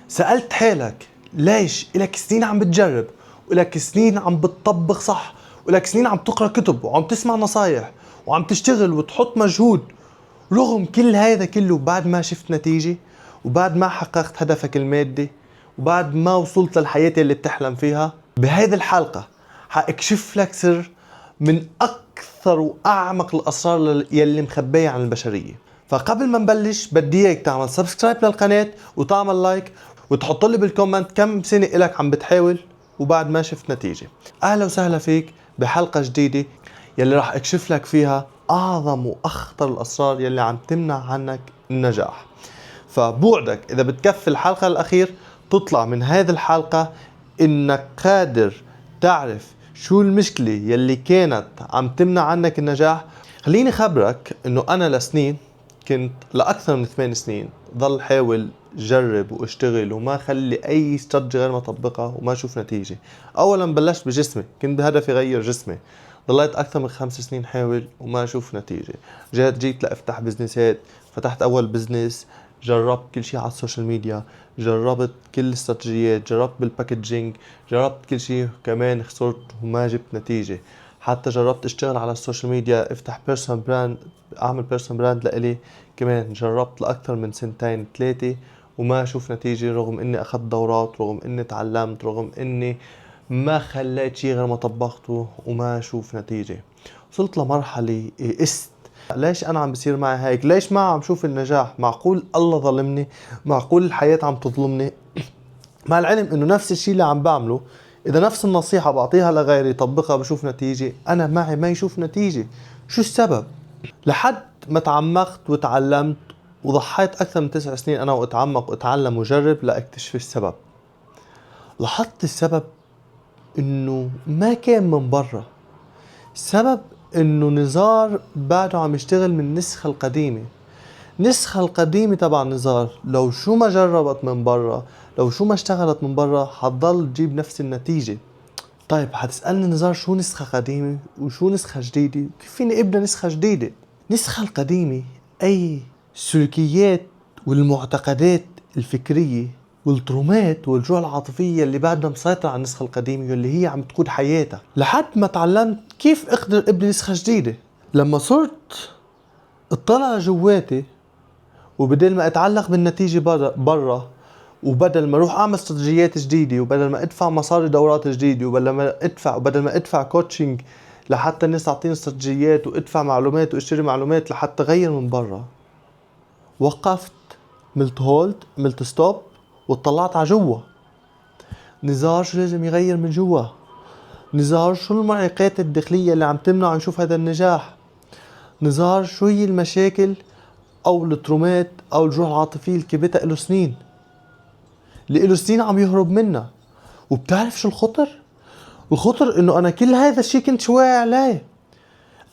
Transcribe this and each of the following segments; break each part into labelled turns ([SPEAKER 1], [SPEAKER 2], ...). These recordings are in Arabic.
[SPEAKER 1] سألت حالك ليش إلك سنين عم بتجرب، وإلك سنين عم بتطبخ صح، وإلك سنين عم تقرأ كتب وعم تسمع نصايح وعم تشتغل وتحط مجهود، رغم كل هذا كله بعد ما شفت نتيجة، وبعد ما حققت هدفك المادي، وبعد ما وصلت للحياة اللي بتحلم فيها؟ بهذه الحلقة حاكشف لك سر من أكثر وأعمق الأسرار يلي مخبية عن البشرية. فقبل ما نبلش بدي اياك تعمل سبسكرايب للقناة وتعمل لايك وتحط لي بالكومنت كم سنة إلك عم بتحاول وبعد ما شفت نتيجة. أهلا وسهلا فيك بحلقة جديدة يلي راح اكشف لك فيها أعظم وأخطر الأسرار يلي عم تمنع عنك النجاح. فبوعدك إذا بتكفي الحلقة الأخير تطلع من هذه الحلقة إنك قادر تعرف شو المشكلة يلي كانت عم تمنع عنك النجاح. خليني خبرك إنه أنا لسنين، كنت لأكثر من 8 سنين ضل حاول جرب واشتغل وما خلي أي استراتيجي غير ما طبقها وما أشوف نتيجة. أولا بلشت بجسمي، كنت بهدفي غير جسمي، ضليت أكثر من 5 سنين حاول وما أشوف نتيجة. جيت لأفتح بزنسات، فتحت أول بزنس، جربت كل شيء على السوشيال ميديا، جربت كل الاستراتيجيات، جربت بالباكجينج، جربت كل شيء، كمان خسرت وما جبت نتيجة. حتى جربت اشتغل على السوشيال ميديا، افتح بيرسونال براند، اعمل بيرسونال براند لإلي، كمان جربت لأكثر من 2-3 وما اشوف نتيجة، رغم اني اخذت دورات، رغم اني تعلمت، رغم اني ما خليت شيء غير ما طبقته وما اشوف نتيجة. وصلت لمرحلة يئست، ليش انا عم بصير معي هيك؟ ليش ما عم شوف النجاح؟ معقول الله ظلمني؟ معقول الحياة عم تظلمني؟ مع العلم انه نفس الشيء اللي عم بعمله اذا نفس النصيحة بعطيها لغيري يطبقها بشوف نتيجة، انا معي ما يشوف نتيجة. شو السبب؟ لحد ما تعمقت وتعلمت وضحيت اكثر من 9 سنين انا واتعمق واتعلم وجرب لاكتشف السبب. لاحظت السبب انه ما كان من برا، السبب انه نزار بعده عم يشتغل من النسخة القديمة. النسخة القديمة تبع نزار لو شو ما جربت من برا، لو شو ما اشتغلت من برا، حتضل تجيب نفس النتيجة. طيب حتسألني نزار شو نسخة قديمة وشو نسخة جديدة؟ كيف فيني ابني نسخة جديدة؟ النسخة القديمة أي السلوكيات والمعتقدات الفكرية والترومات والجوع العاطفية اللي بعدها مسيطرة على النسخة القديمة واللي هي عم تقود حياتها، لحد ما تعلمت كيف اقدر ابني نسخة جديدة. لما صرت اطلع لجواتي وبدل ما اتعلق بالنتيجة برا، وبدل ما اروح اعمل استراتيجيات جديدة، وبدل ما ادفع مصاري دورات جديدة، وبدل ما ادفع كوتشنج لحتى الناس تعطيني استراتيجيات، وادفع معلومات واشتري معلومات لحتى غير من برا، وقفت، عملت هولد، عملت ستوب، واطلعت على جوا. نزار شو لازم يغير من جوا؟ نزار شو المعيقات الداخلية اللي عم تمنع نشوف هذا النجاح؟ نزار شو هي المشاكل او الترومات او الجروح العاطفية اللي كبتها له سنين، اللي له سنين عم يهرب منها؟ وبتعرف شو الخطر؟ الخطر انه انا كل هذا الشيء كنت واعي عليه.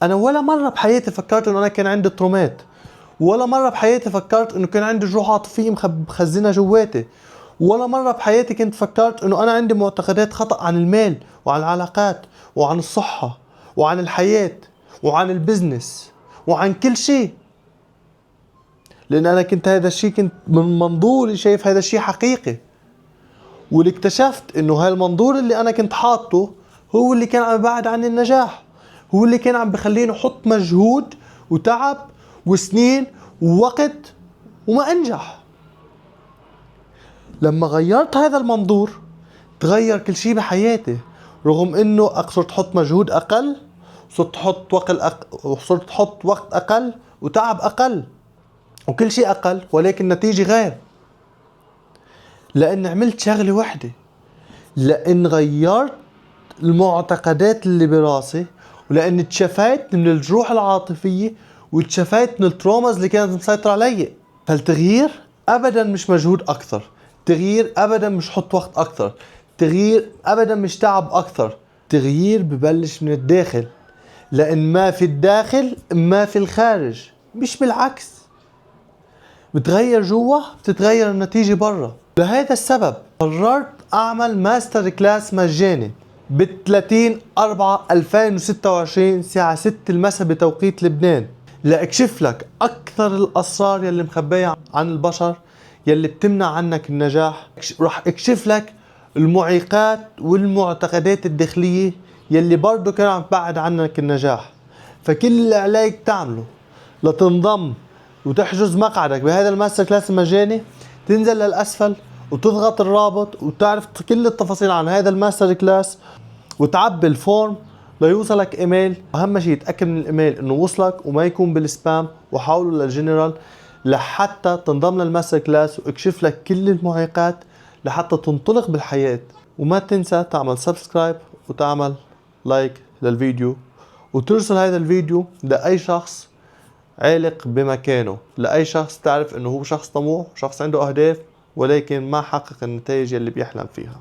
[SPEAKER 1] انا ولا مرة بحياتي فكرت انه انا كان عندي ترومات، ولا مرة بحياتي فكرت انه كان عندي جروح عاطفية مخزنة جواتي، ولا مرة بحياتي كنت فكرت انه انا عندي معتقدات خطأ عن المال وعن العلاقات وعن الصحة وعن الحياة وعن البزنس وعن كل شيء. لان انا كنت هذا الشيء كنت من منظوري شايف هذا الشيء حقيقي، واللي اكتشفت انه هالمنظور اللي انا كنت حاطه هو اللي كان عم يبعد عني النجاح، هو اللي كان عم بخليني احط مجهود وتعب وسنين ووقت وما انجح. لما غيرت هذا المنظور تغير كل شيء بحياتي، رغم انه صرت احط مجهود اقل، صرت احط وقت اقل وتعب اقل وكل شيء اقل، ولكن النتيجة غير. لان عملت شغلة وحدة، لان غيرت المعتقدات اللي براسي، ولان اتشفيت من الجروح العاطفية واتشفيت من التروماز اللي كانت مسيطرة علي. فالتغيير ابدا مش مجهود اكثر، تغيير ابدا مش حط وقت اكثر، تغيير ابدا مش تعب اكثر، تغيير ببلش من الداخل. لان ما في الداخل ما في الخارج، مش بالعكس. بتغير جوا بتتغير النتيجة برا. لهذا السبب قررت اعمل ماستر كلاس مجاني ب30/4/2026 الساعة 6 المساء بتوقيت لبنان، لاكشف لك اكثر الاسرار يلي مخبية عن البشر يلي بتمنع عنك النجاح. راح اكشف لك المعيقات والمعتقدات الداخلية يلي برضو كانوا عم تبعد عنك النجاح. فكل اللي عليك تعمله لتنضم وتحجز مقعدك بهذا الماستر كلاس المجاني، تنزل للأسفل وتضغط الرابط وتعرف كل التفاصيل عن هذا الماستر كلاس وتعبي الفورم ليوصلك ايميل. اهم شيء تأكد من الايميل انه وصلك وما يكون بالسبام، وحاوله للجنرال لحتى تنضم للماستر كلاس واكشف لك كل المعيقات لحتى تنطلق بالحياة. وما تنسى تعمل سبسكرايب وتعمل لايك للفيديو، وترسل هذا الفيديو لأي شخص عالق بمكانه، لأي شخص تعرف انه هو شخص طموح، شخص عنده اهداف ولكن ما حقق النتائج اللي بيحلم فيها.